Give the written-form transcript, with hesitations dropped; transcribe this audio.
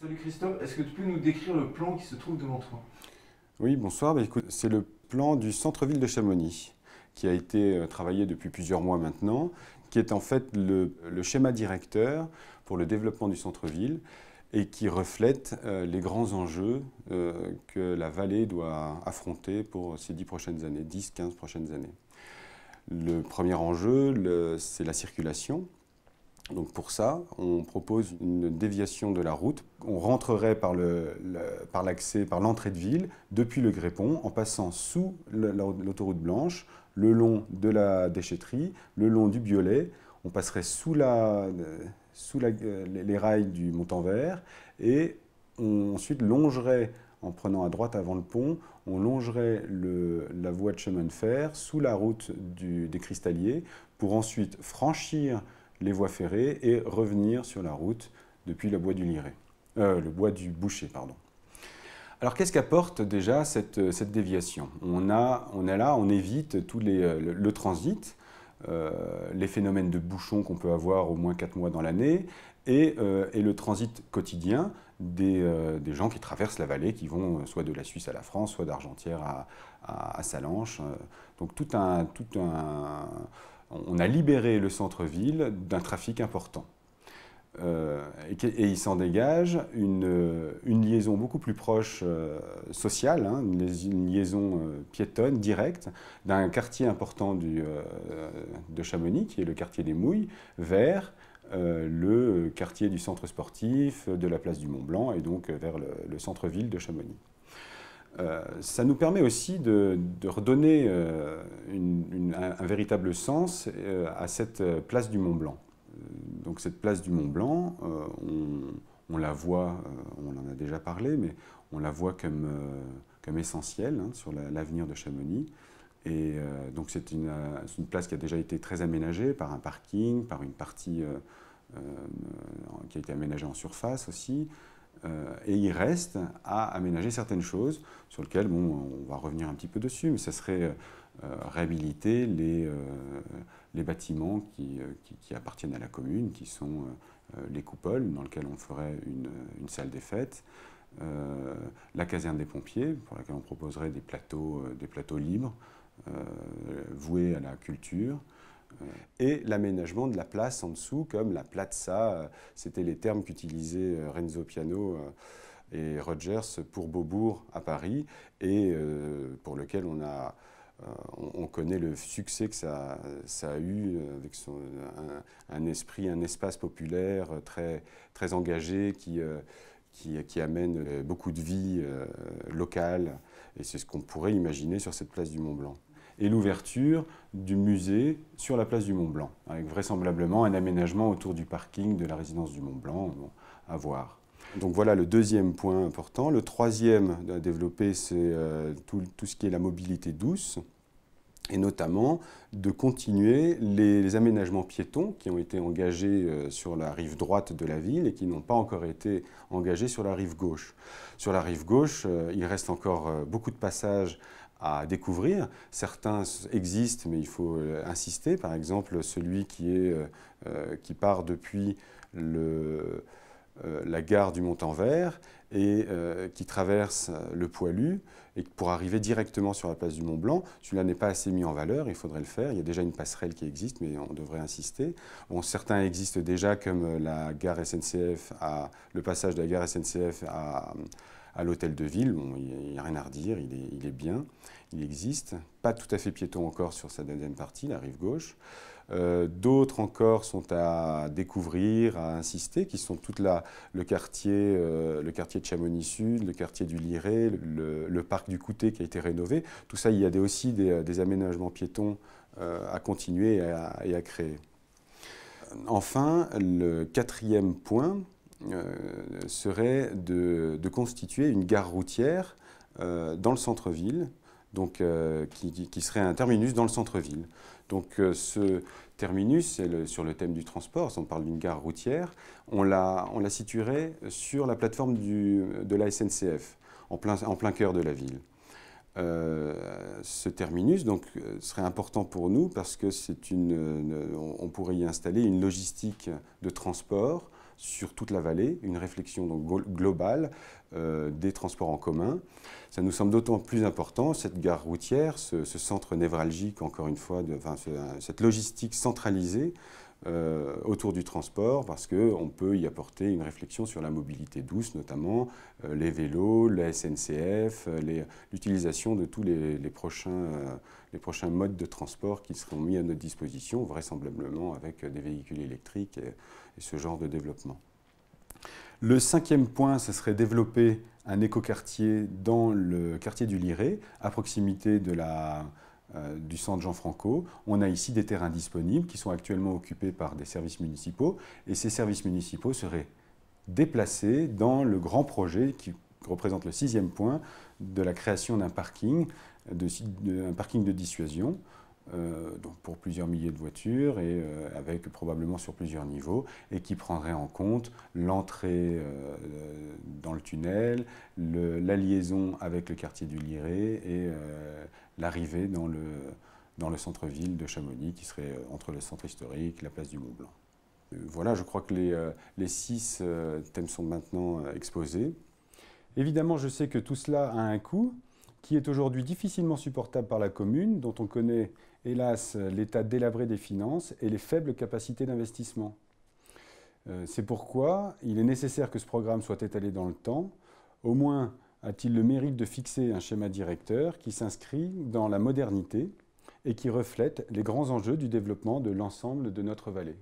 Salut Christophe, est-ce que tu peux nous décrire le plan qui se trouve devant toi? Oui, bonsoir. Écoute, c'est le plan du centre-ville de Chamonix qui a été travaillé depuis plusieurs mois maintenant, qui est en fait le schéma directeur pour le développement du centre-ville et qui reflète les grands enjeux que la vallée doit affronter pour ces 10 prochaines années, 10-15 prochaines années. Le premier enjeu, c'est la circulation. Donc pour ça, on propose une déviation de la route. On rentrerait par l'accès, par l'entrée de ville, depuis le Grépon, en passant sous l'autoroute blanche, le long de la déchetterie, le long du Biolay. On passerait sous les rails du Montanvert et on ensuite longerait, en prenant à droite avant le pont, on longerait la voie de chemin de fer sous la route des Cristalliers pour ensuite franchir les voies ferrées et revenir sur la route depuis le bois du Boucher, pardon. Alors qu'est-ce qu'apporte déjà cette déviation? On est là, on évite le transit, les phénomènes de bouchons qu'on peut avoir au moins 4 mois dans l'année et le transit quotidien des gens qui traversent la vallée, qui vont soit de la Suisse à la France, soit d'Argentière à Sallanches. Donc on a libéré le centre-ville d'un trafic important. Et il s'en dégage une liaison beaucoup plus proche sociale, hein, une liaison piétonne directe d'un quartier important de Chamonix, qui est le quartier des Mouilles, vers le quartier du centre sportif, de la place du Mont-Blanc, et donc vers le centre-ville de Chamonix. Ça nous permet aussi de redonner un véritable sens à cette place du Mont-Blanc. Donc cette place du Mont-Blanc, on la voit, on en a déjà parlé, mais on la voit comme essentielle, hein, sur l'avenir de Chamonix. Et donc c'est une place qui a déjà été très aménagée par un parking, par une partie qui a été aménagée en surface aussi. Et il reste à aménager certaines choses sur lesquelles, bon, on va revenir un petit peu dessus, mais ce serait réhabiliter les bâtiments qui appartiennent à la commune, qui sont les coupoles dans lesquelles on ferait une salle des fêtes, la caserne des pompiers pour laquelle on proposerait des plateaux libres voués à la culture, et l'aménagement de la place en dessous, comme la plaza, c'était les termes qu'utilisaient Renzo Piano et Rogers pour Beaubourg à Paris, et pour lequel on connaît le succès que ça a eu avec un esprit, un espace populaire très engagé qui amène beaucoup de vie locale, et c'est ce qu'on pourrait imaginer sur cette place du Mont-Blanc. Et l'ouverture du musée sur la place du Mont-Blanc, avec vraisemblablement un aménagement autour du parking de la résidence du Mont-Blanc, bon, à voir. Donc voilà le deuxième point important. Le troisième à développer, c'est tout ce qui est la mobilité douce, et notamment de continuer les aménagements piétons qui ont été engagés sur la rive droite de la ville et qui n'ont pas encore été engagés sur la rive gauche. Sur la rive gauche, il reste encore beaucoup de passages à découvrir. Certains existent, mais il faut insister. Par exemple, celui qui part depuis la gare du Montanvert et qui traverse le Poilu et pour arriver directement sur la place du Mont-Blanc. Celui-là n'est pas assez mis en valeur, il faudrait le faire. Il y a déjà une passerelle qui existe, mais on devrait insister. Bon, certains existent déjà, comme la gare SNCF, le passage de la gare SNCF à l'hôtel de ville. Bon, il n'y a rien à redire, il est bien, il existe. Pas tout à fait piéton encore sur sa deuxième partie, la rive gauche. D'autres encore sont à découvrir, à insister, qui sont le quartier de Chamonix Sud, le quartier du Liret, le parc du Coutet qui a été rénové. Tout ça, il y a aussi des aménagements piétons à continuer et à créer. Enfin, le quatrième point serait de constituer une gare routière dans le centre-ville, donc qui serait un terminus dans le centre-ville. Donc ce terminus, sur le thème du transport, si on parle d'une gare routière, on la situerait sur la plateforme de la SNCF, en plein cœur de la ville. Ce terminus donc, serait important pour nous parce que on pourrait y installer une logistique de transport sur toute la vallée, une réflexion donc globale des transports en commun. Ça nous semble d'autant plus important, cette gare routière, ce centre névralgique, encore une fois, cette logistique centralisée autour du transport, parce qu'on peut y apporter une réflexion sur la mobilité douce, notamment les vélos, la SNCF, l'utilisation de tous les prochains modes de transport qui seront mis à notre disposition, vraisemblablement avec des véhicules électriques et ce genre de développement. Le 5e point, ce serait développer un écoquartier dans le quartier du Liré, à proximité du centre Jean-Franco. On a ici des terrains disponibles qui sont actuellement occupés par des services municipaux, et ces services municipaux seraient déplacés dans le grand projet qui représente le 6e point de la création d'un parking de dissuasion, donc pour plusieurs milliers de voitures et avec probablement sur plusieurs niveaux, et qui prendrait en compte l'entrée dans le tunnel, la liaison avec le quartier du Liré et l'arrivée dans le centre-ville de Chamonix, qui serait entre le centre historique et la place du Mont-Blanc. Voilà, je crois que les 6 thèmes sont maintenant exposés. Évidemment, je sais que tout cela a un coût qui est aujourd'hui difficilement supportable par la commune, dont on connaît hélas l'état délabré des finances et les faibles capacités d'investissement. C'est pourquoi il est nécessaire que ce programme soit étalé dans le temps. Au moins a-t-il le mérite de fixer un schéma directeur qui s'inscrit dans la modernité et qui reflète les grands enjeux du développement de l'ensemble de notre vallée.